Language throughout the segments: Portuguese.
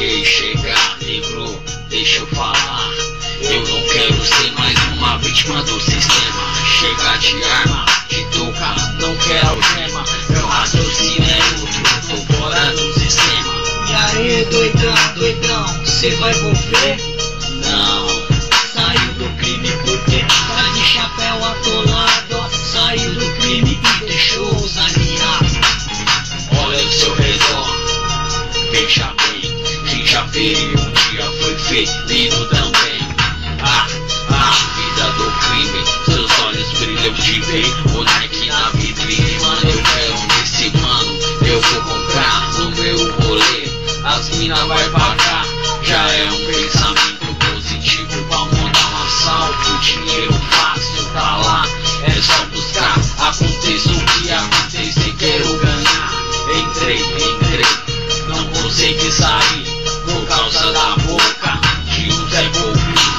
cheguei, chegar, livrou, deixa eu falar. Eu não quero ser mais uma vítima do sistema. Chega de arma, de touca, não quero gema. Meu raciocínio é outro, tô fora do sistema. E aí, doidão, doidão, cê vai volver? Não, Saiu do crime porque tá de chapéu atolado. Saiu do crime e deixou os aliados. olha ao seu redor, veja bem. Quem já feriu um dia foi ferido também. A vida do crime, seus olhos brilham de ver o Nike na vitrine. Mano, eu quero desse mano, eu vou comprar no meu rolê. As mina vai pagar, já é um pensamento positivo pra montar um assalto. Dinheiro fácil tá lá, é só buscar. Aconteça o que acontecer, quero ganhar. Entrei, não consegui sair por causa da boca de um Zé Golfinho.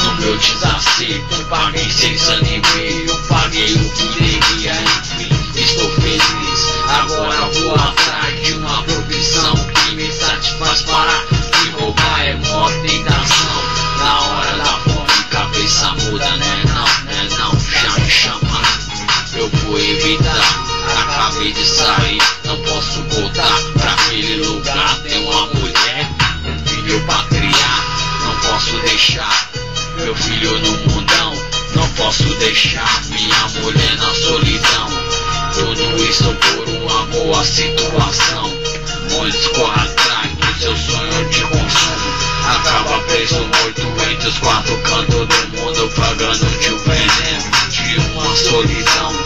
No meu desacerto, paguei 6 anos e meio, paguei o que devia, enfim, estou feliz. Agora vou atrás de uma profissão que me satisfaz. Parar de roubar é mó tentação. Na hora da fome, cabeça muda, né não, já me chamaram, eu vou evitar. Acabei de sair, não posso voltar pra aquele lugar. Tem uma mulher, um filho pra criar, não posso deixar meu filho no mundão, não posso deixar minha mulher na solidão. Tudo isso por uma boa situação. Muitos correm atrás do seu sonho de consumo, acaba preso morto entre os 4 cantos do mundo, pagando de um veneno, de uma solidão.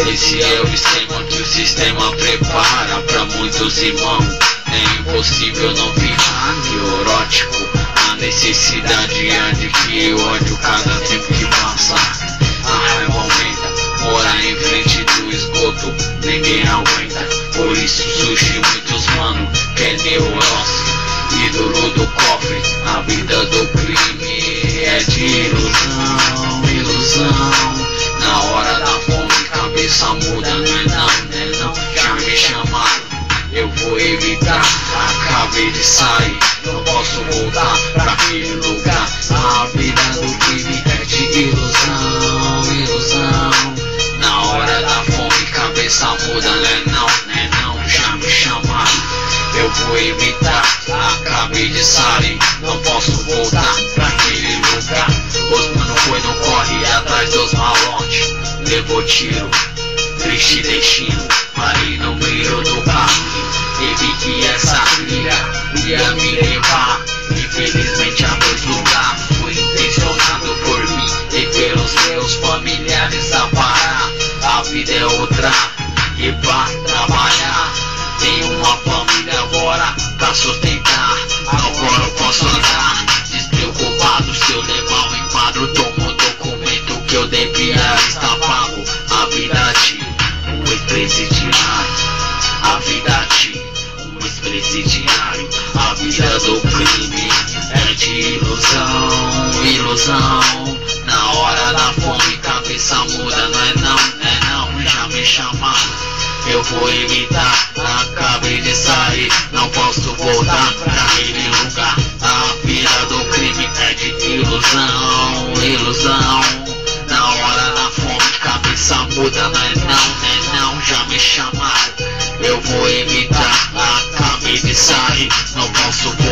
Esse é o esquema que o sistema prepara pra muitos irmãos. É impossível não ficar neurótico. A necessidade adquire ódio cada tempo que passa. A raiva aumenta, morar em frente do esgoto ninguém aguenta. Por isso surge muitos mano que é neurose, ídolo do cofre. A vida do crime é de ilusão, ilusão. Na hora da fome cabeça muda, não, já me chamaram, eu vou evitar. Acabei de sair, não posso voltar pra aquele lugar. A vida do crime é de ilusão, ilusão. Na hora da fome cabeça muda, não, já me chamaram, eu vou evitar. Acabei de sair, não posso voltar pra aquele lugar. Os mano foi no corre atrás dos malotes, levou tiro, triste destino, parei no meio do caminho e vi que essa trilha ia me levar. Infelizmente a 2 lugares, foi intencionado por mim e pelos meus familiares a parar. A vida é outra e pra trabalhar, tenho uma família agora pra sustentar. Agora eu posso andar despreocupado, se eu levar o enquadro tomo o documento que eu devia estar pago. A vida de um ex-presidiário, a vida de um ex-presidiário. A vida do crime é de ilusão, ilusão. Na hora da fome cabeça muda, não, já me chamaram, eu vou evitar. Acabei de sair, não posso voltar pra aquele lugar. A vida do crime é de ilusão, ilusão. Na hora da fome cabeça muda, não, já me chamaram, eu vou evitar. Acabei de sair, não posso voltar.